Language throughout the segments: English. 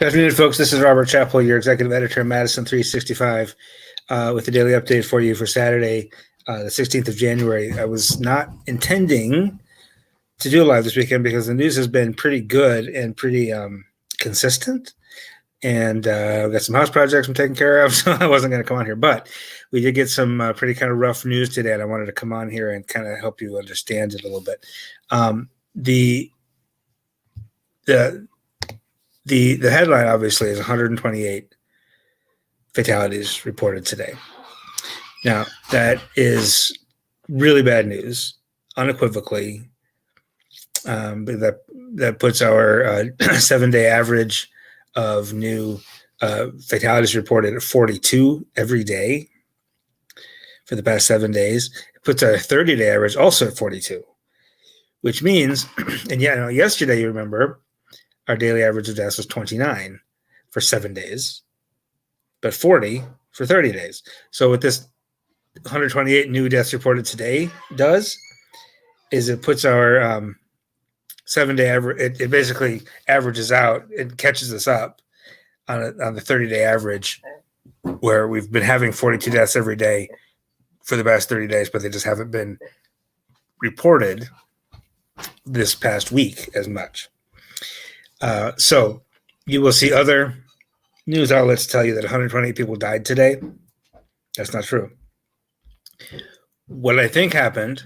Good afternoon, folks. This is Robert Chappell, your executive editor of Madison365, with the daily update for you for Saturday, the 16th of January. I was not intending to do a live this weekend because the news has been pretty good and pretty consistent. And I've got some house projects I'm taking care of, so I wasn't going to come on here. But we did get some pretty kind of rough news today, and I wanted to come on here and kind of help you understand it a little bit. The headline, obviously, is 128 fatalities reported today. Now, that is really bad news, unequivocally. That puts our 7-day average of new fatalities reported at 42 every day for the past 7 days. It puts our 30-day average also at 42, which means, and yesterday, you remember, our daily average of deaths was 29 for 7 days, but 40 for 30 days. So what this 128 new deaths reported today does is it puts our 7-day average, it basically averages out, it catches us up on the 30-day average, where we've been having 42 deaths every day for the past 30 days, but they just haven't been reported this past week as much. So you will see other news outlets tell you that 128 people died today. That's not true. What I think happened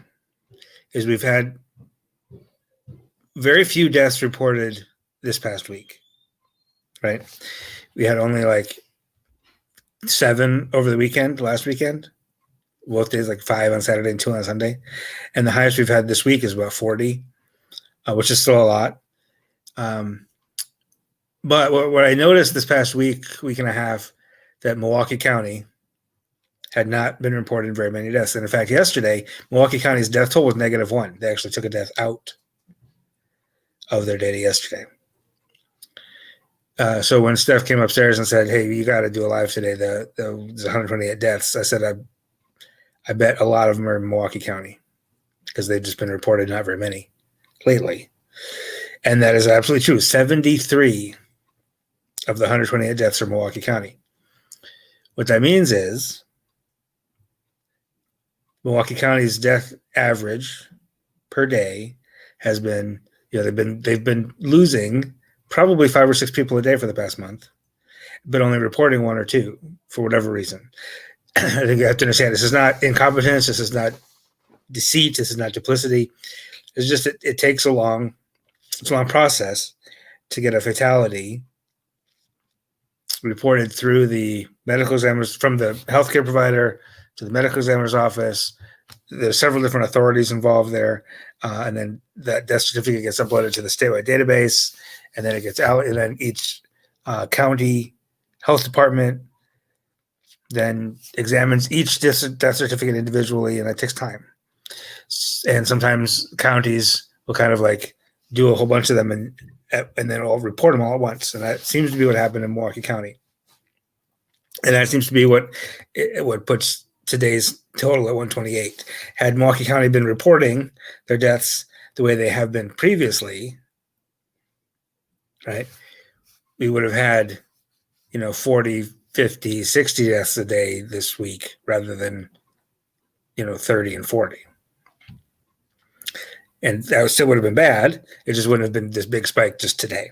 is we've had very few deaths reported this past week, right? We had only like 7 over the weekend, last weekend, both days, like 5 on Saturday and 2 on Sunday. And the highest we've had this week is about 40, which is still a lot. But what I noticed this past week and a half, that Milwaukee County had not been reporting very many deaths. And in fact, yesterday, Milwaukee County's death toll was -1. They actually took a death out of their data yesterday. So when Steph came upstairs and said, "Hey, you got to do a live today, there's 128 deaths," I said, I bet a lot of them are in Milwaukee County because they've just been reported not very many lately. And that is absolutely true. 73 of the 128 deaths are Milwaukee County. What that means is Milwaukee County's death average per day has been, they've been losing probably 5 or 6 people a day for the past month, but only reporting 1 or 2 for whatever reason. I think you have to understand, this is not incompetence, this is not deceit, this is not duplicity. It's just it takes it's a long process to get a fatality reported through the medical examiners, from the healthcare provider to the medical examiner's office. There's several different authorities involved there, and then that death certificate gets uploaded to the statewide database, and then it gets out, and then each county health department then examines each death certificate individually, and that takes time. And sometimes counties will kind of like do a whole bunch of them and then I'll report them all at once. And that seems to be what happened in Milwaukee County. And that seems to be what puts today's total at 128. Had Milwaukee County been reporting their deaths the way they have been previously, right, we would have had, 40, 50, 60 deaths a day this week rather than, 30 and 40. And that still would have been bad. It just wouldn't have been this big spike just today.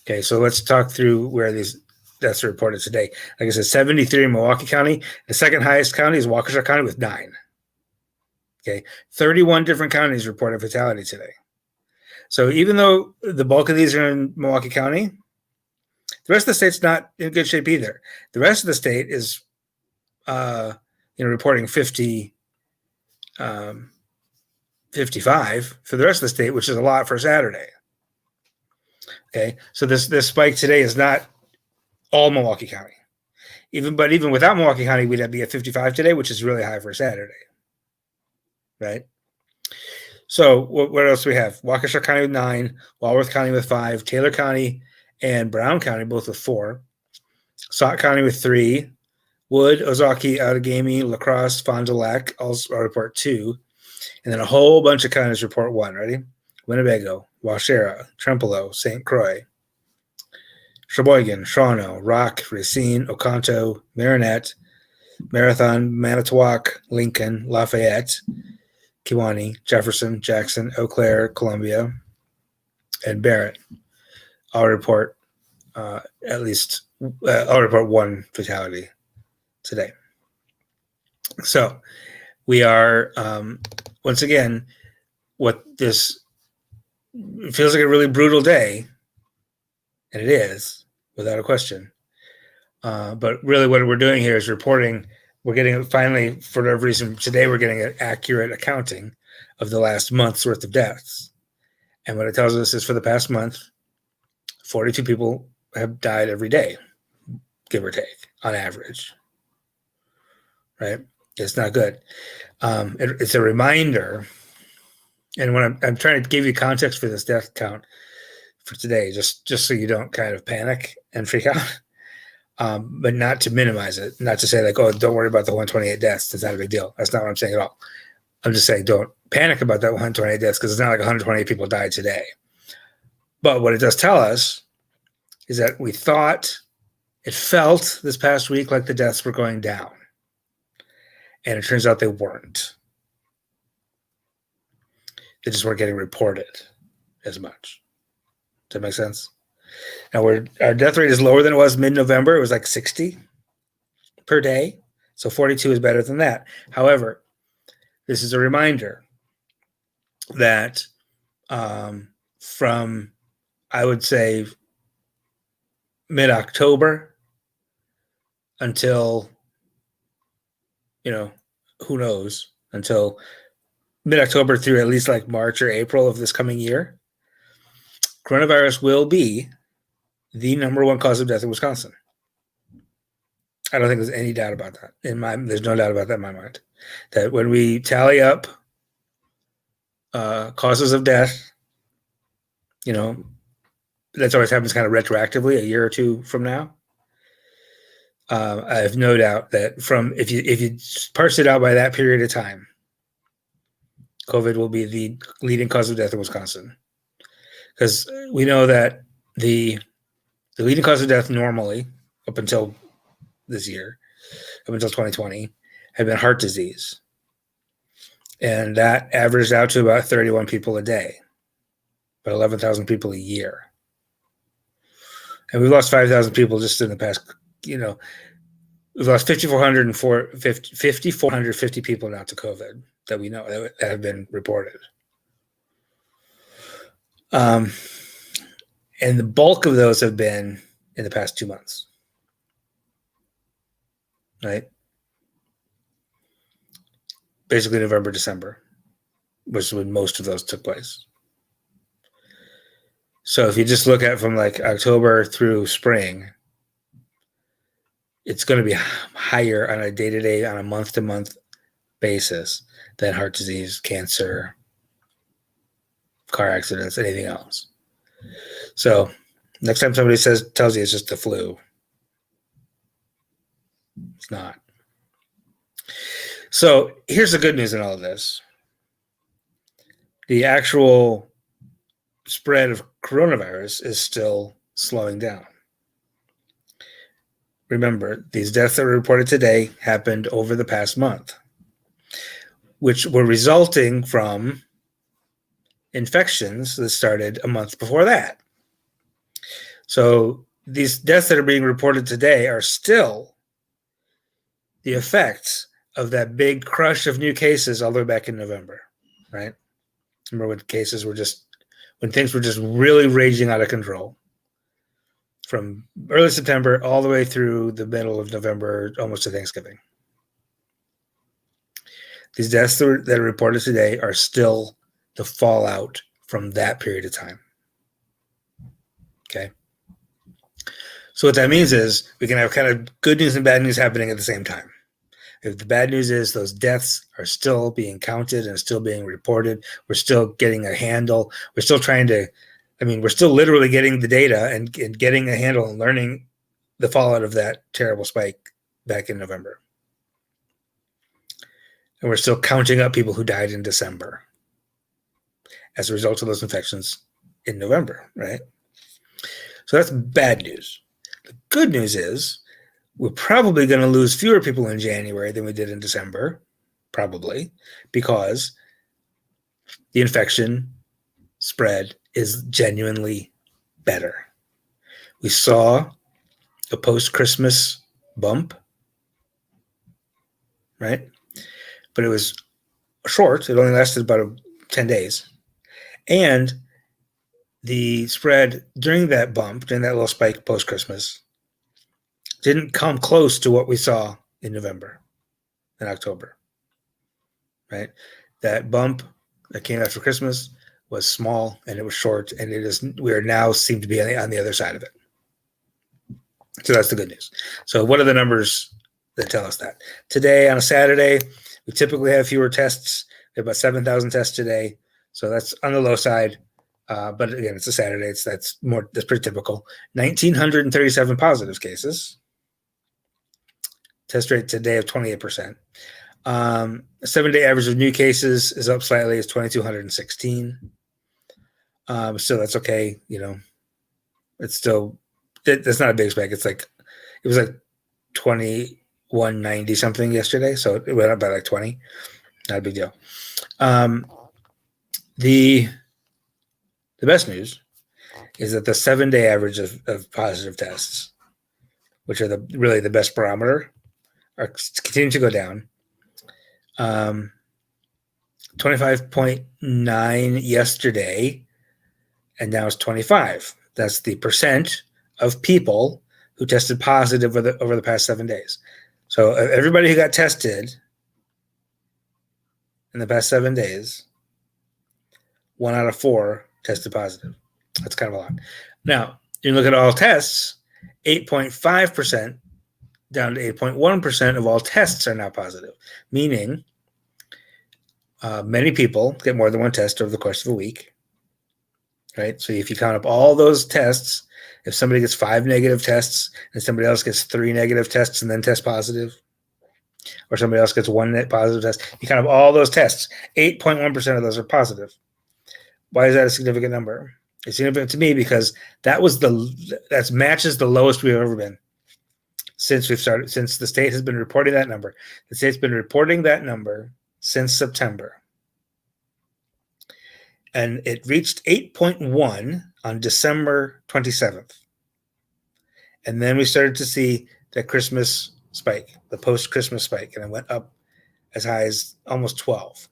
Okay, so let's talk through where these deaths are reported today. Like I said, 73 in Milwaukee County. The second highest county is Waukesha County with 9. Okay, 31 different counties reported fatality today. So even though the bulk of these are in Milwaukee County, the rest of the state's not in good shape either. The rest of the state is, reporting 50, 55 for the rest of the state, which is a lot for Saturday. Okay, so this spike today is not all Milwaukee County. Even without Milwaukee County, we'd be at 55 today, which is really high for Saturday. Right? So what else do we have? Waukesha County with 9, Walworth County with 5, Taylor County and Brown County both with 4, Sauk County with 3, Wood, Ozaukee, Outagamie, La Crosse, Fond du Lac also report 2, and then a whole bunch of counties report 1. Ready? Winnebago, Waushara, Trempealeau, St. Croix, Sheboygan, Shawano, Rock, Racine, Oconto, Marinette, Marathon, Manitowoc, Lincoln, Lafayette, Kewanee, Jefferson, Jackson, Eau Claire, Columbia, and Barrett. I'll report I'll report one fatality today. So we are, once again, it feels like a really brutal day, and it is, without a question. But really what we're doing here is reporting. We're getting, finally, for whatever reason, today we're getting an accurate accounting of the last month's worth of deaths. And what it tells us is for the past month, 42 people have died every day, give or take, on average. Right? It's not good. It's a reminder. And when I'm trying to give you context for this death count for today, just so you don't kind of panic and freak out, but not to minimize it, not to say like, oh, don't worry about the 128 deaths. It's not a big deal. That's not what I'm saying at all. I'm just saying don't panic about that 128 deaths because it's not like 128 people died today. But what it does tell us is that it felt this past week like the deaths were going down. And it turns out they weren't. They just weren't getting reported as much. Does that make sense? Now, our death rate is lower than it was mid-November. It was like 60 per day. So 42 is better than that. However, this is a reminder that from, I would say, mid-October until, who knows, until mid-October through at least like March or April of this coming year, coronavirus will be the number one cause of death in Wisconsin. I don't think there's any doubt about that. There's no doubt about that in my mind. That when we tally up causes of death, that's always happens kind of retroactively a year or two from now. I have no doubt that if you parse it out by that period of time, COVID will be the leading cause of death in Wisconsin. Because we know that the leading cause of death normally, up until this year, up until 2020, had been heart disease. And that averaged out to about 31 people a day, about 11,000 people a year. And we've lost 5,000 people just in the past, we've lost 5,450 people now to COVID that we know that have been reported. And the bulk of those have been in the past 2 months, right? Basically November, December, which is when most of those took place. So if you just look at from like October through spring, it's going to be higher on a day-to-day, on a month-to-month basis than heart disease, cancer, car accidents, anything else. So next time somebody tells you it's just the flu, it's not. So here's the good news in all of this. The actual spread of coronavirus is still slowing down. Remember, these deaths that were reported today happened over the past month, which were resulting from infections that started a month before that. So these deaths that are being reported today are still the effects of that big crush of new cases all the way back in November, right? Remember when things were just really raging out of control from early September all the way through the middle of November, almost to Thanksgiving. These deaths that are reported today are still the fallout from that period of time. Okay. So what that means is we can have kind of good news and bad news happening at the same time. If the bad news is those deaths are still being counted and still being reported, we're still getting a handle. We're still we're still literally getting the data and getting a handle and learning the fallout of that terrible spike back in November. And we're still counting up people who died in December as a result of those infections in November, right? So that's bad news. The good news is we're probably going to lose fewer people in January than we did in December, probably, because the infection spread is genuinely better. We saw a post-Christmas bump, right? But it was short. It only lasted about 10 days. And the spread during that bump, during that little spike post-Christmas, didn't come close to what we saw in November and October, right? That bump that came after Christmas was small and it was short, and we are now seem to be on the other side of it. So that's the good news. So what are the numbers that tell us that? Today, on a Saturday, we typically have fewer tests. We have about 7,000 tests today. So that's on the low side. But again, it's a Saturday. That's pretty typical. 1,937 positive cases. Test rate today of 28%. A 7-day average of new cases is up slightly. It's 2,216. So that's okay. It's still, that's not a big spike. It was like 2190 something yesterday. So it went up by like 20. Not a big deal. The best news is that the 7-day average of positive tests, which are really the best barometer, are continuing to go down. 25.9 yesterday, and now it's 25. That's the percent of people who tested positive over the past 7 days. So everybody who got tested in the past 7 days, 1 out of 4 tested positive. That's kind of a lot. Now, you look at all tests, 8.5% down to 8.1% of all tests are now positive, meaning many people get more than one test over the course of a week, right? So if you count up all those tests, if somebody gets 5 negative tests and somebody else gets 3 negative tests and then test positive, or somebody else gets 1 net positive test, you count up all those tests, 8.1% of those are positive. Why is that a significant number? It's significant to me because that matches the lowest we've ever been since the state has been reporting that number. The state's been reporting that number since September. And it reached 8.1 on December 27th. And then we started to see the Christmas spike, the post-Christmas spike, and it went up as high as almost 12.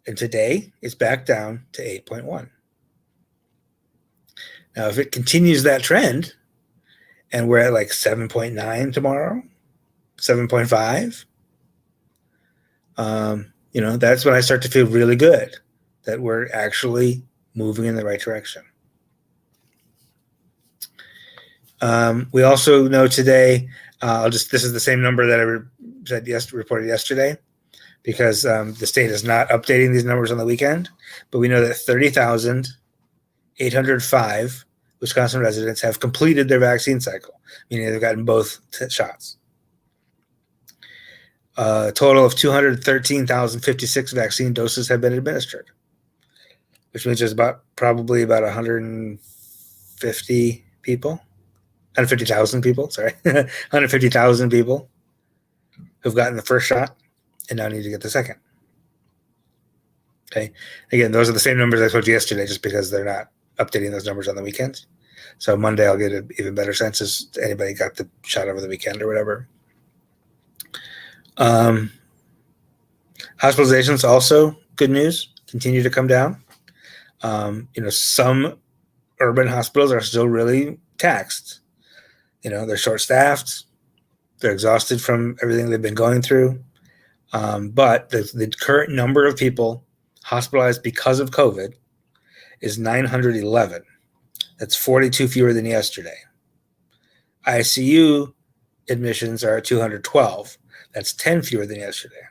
And today it's back down to 8.1. Now, if it continues that trend, and we're at like 7.9 tomorrow, 7.5, that's when I start to feel really good that we're actually moving in the right direction. We also know today, this is the same number that I reported yesterday, because the state is not updating these numbers on the weekend, but we know that 30,805 Wisconsin residents have completed their vaccine cycle, meaning they've gotten both shots. A total of 213,056 vaccine doses have been administered, which means there's probably about 150,000 people, 150,000 people who've gotten the first shot and now need to get the second. Okay. Again, those are the same numbers I told you yesterday, just because they're not updating those numbers on the weekends. So Monday I'll get an even better sense as anybody got the shot over the weekend or whatever. Hospitalizations also, good news, continue to come down. Some urban hospitals are still really taxed. They're short-staffed. They're exhausted from everything they've been going through. But the current number of people hospitalized because of COVID is 911. That's 42 fewer than yesterday. ICU admissions are 212. That's 10 fewer than yesterday.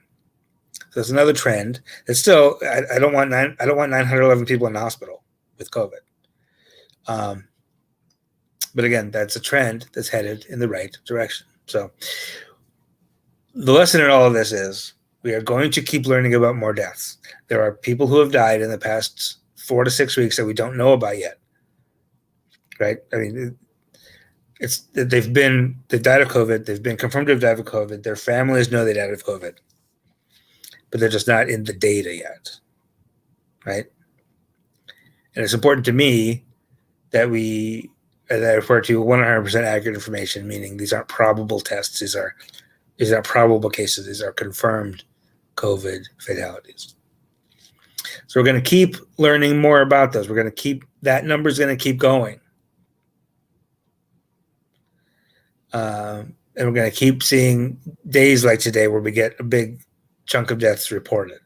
So it's another trend. It's still, I don't want 911 people in the hospital with COVID. But again, that's a trend that's headed in the right direction. So the lesson in all of this is we are going to keep learning about more deaths. There are people who have died in the past 4 to 6 weeks that we don't know about yet. Right? I mean, they've died of COVID. They've been confirmed to have died of COVID. Their families know they died of COVID, but they're just not in the data yet, right? And it's important to me that I refer to 100% accurate information, meaning these aren't probable tests. These are probable cases. These are confirmed COVID fatalities. So we're going to keep learning more about those. We're going to keep that number's going to keep going. And we're going to keep seeing days like today where we get a big chunk of deaths reported.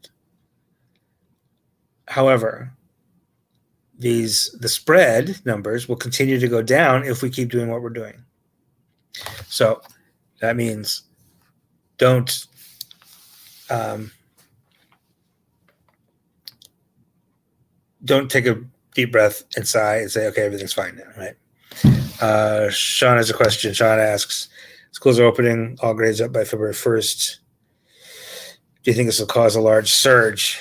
However, the spread numbers will continue to go down if we keep doing what we're doing. So that means don't take a deep breath and sigh and say, okay, everything's fine now, right? Sean has a question. Sean asks, schools are opening, all grades up by February 1st. Do you think this will cause a large surge?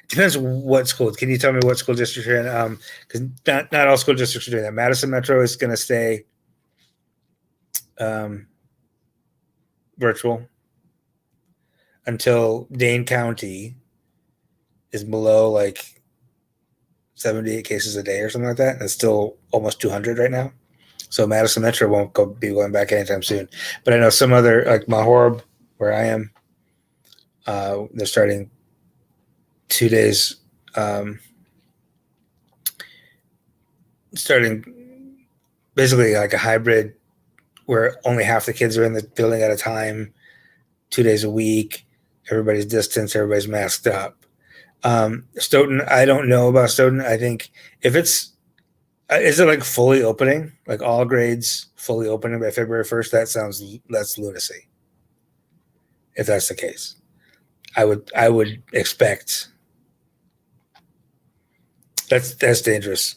Depends what school. Can you tell me what school district you're in? Because not all school districts are doing that. Madison Metro is going to stay virtual until Dane County is below like 78 cases a day or something like that. It's still almost 200 right now. So Madison Metro won't be going back anytime soon. But I know some other, like Mahorb, where I am, they're starting 2 days, starting basically like a hybrid where only half the kids are in the building at a time, 2 days a week, everybody's distanced, everybody's masked up. Stoughton, I don't know about Stoughton. I think if is it like fully opening, like all grades fully opening by February 1st? That's lunacy. If that's the case, I would expect that's dangerous.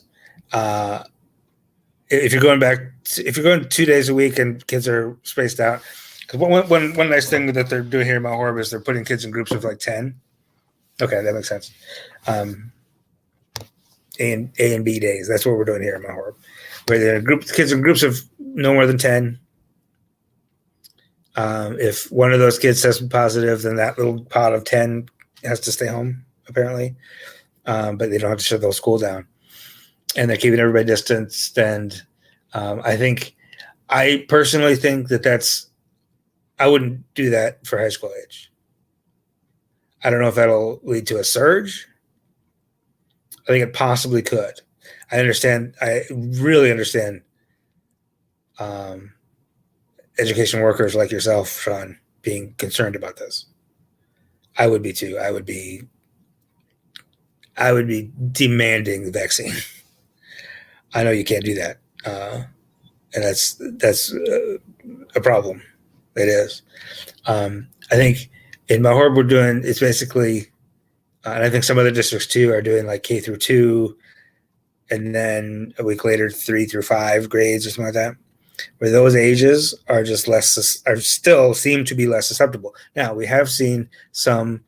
If you're going 2 days a week and kids are spaced out, because one nice thing that they're doing here in Mount Horeb is they're putting kids in groups of like 10. Okay, that makes sense. A and B days. That's what we're doing here in Mount Horeb, where they're kids in groups of no more than 10. If one of those kids tests positive, then that little pot of 10 has to stay home, apparently. But they don't have to shut the whole school down. And they're keeping everybody distanced. And I personally think I wouldn't do that for high school age. I don't know if that'll lead to a surge. I think it possibly could. I really understand education workers like yourself, Sean, being concerned about this. I would be too. I would be demanding the vaccine. I know you can't do that, and that's a problem. It is. I think in Mahorb we're doing it's basically, and I think some other districts too are doing like K through 2, and then a week later 3 through 5 grades or something like that, where those ages are still seem to be less susceptible. Now we have seen some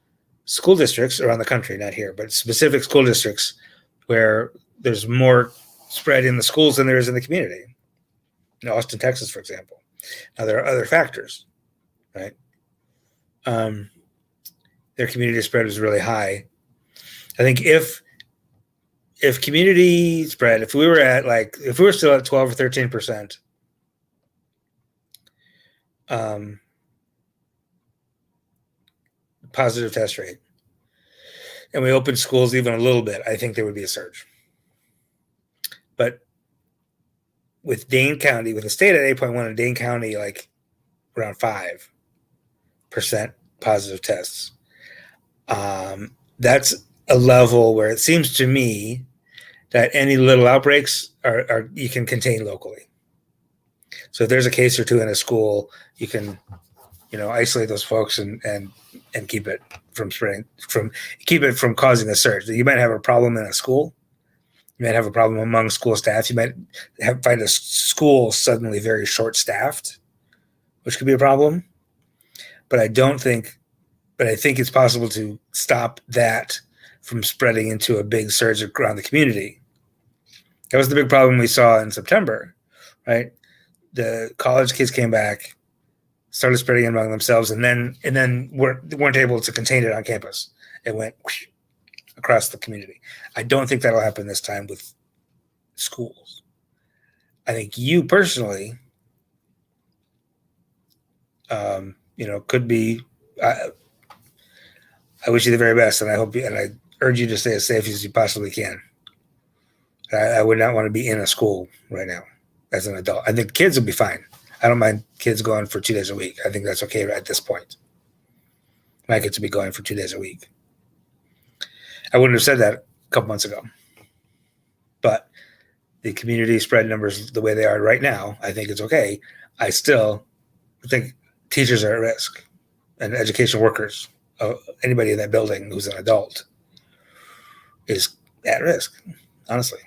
school districts around the country, not here, but specific school districts where there's more spread in the schools than there is in the community. In Austin, Texas, for example. Now there are other factors, right? Their community spread was really high. I think if community spread, if we were still at 12 or 13%, positive test rate, and we opened schools even a little bit, I think there would be a surge. But with Dane County, with the state at 8.1 and Dane County like around 5% positive tests, that's a level where it seems to me that any little outbreaks are you can contain locally. So if there's a case or two in a school, you can, isolate those folks and keep it from spreading, keep it from causing a surge. You might have a problem in a school. You might have a problem among school staff. You might find a school suddenly very short-staffed, which could be a problem. But I think it's possible to stop that from spreading into a big surge around the community. That was the big problem we saw in September, right? The college kids came back, started spreading it among themselves, and then weren't able to contain it on campus. It went whoosh, across the community. I don't think that'll happen this time with schools. I think you personally, could be. I wish you the very best, and I hope and I urge you to stay as safe as you possibly can. I would not want to be in a school right now as an adult. I think kids will be fine. I don't mind kids going for 2 days a week. I think that's okay at this point. My kids will be going for 2 days a week. I wouldn't have said that a couple months ago. But the community spread numbers the way they are right now, I think it's okay. I still think teachers are at risk and education workers, anybody in that building who's an adult is at risk, honestly.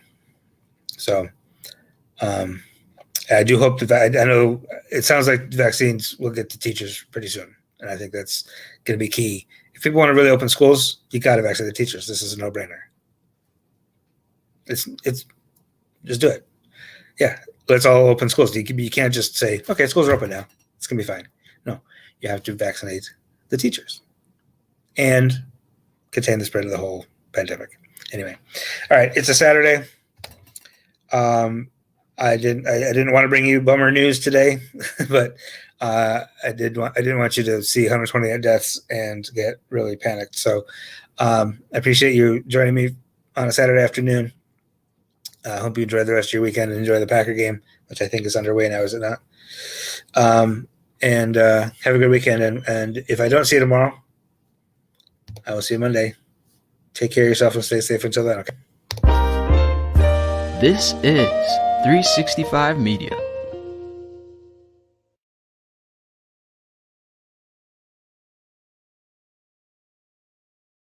So I do hope that I know it sounds like vaccines will get to teachers pretty soon. And I think that's going to be key. If people want to really open schools, you got to vaccinate the teachers. This is a no-brainer. It's just do it. Yeah, let's all open schools. You can't just say, okay, schools are open now. It's going to be fine. No, you have to vaccinate the teachers and contain the spread of the whole pandemic. Anyway, all right, it's a Saturday. I didn't want to bring you bummer news today, but I didn't want you to see 128 deaths and get really panicked. So I appreciate you joining me on a Saturday afternoon. I hope you enjoy the rest of your weekend and enjoy the Packer game, which I think is underway now, is it not? And have a good weekend. And if I don't see you tomorrow, I will see you Monday. Take care of yourself and stay safe until then, okay? This is 365 Media.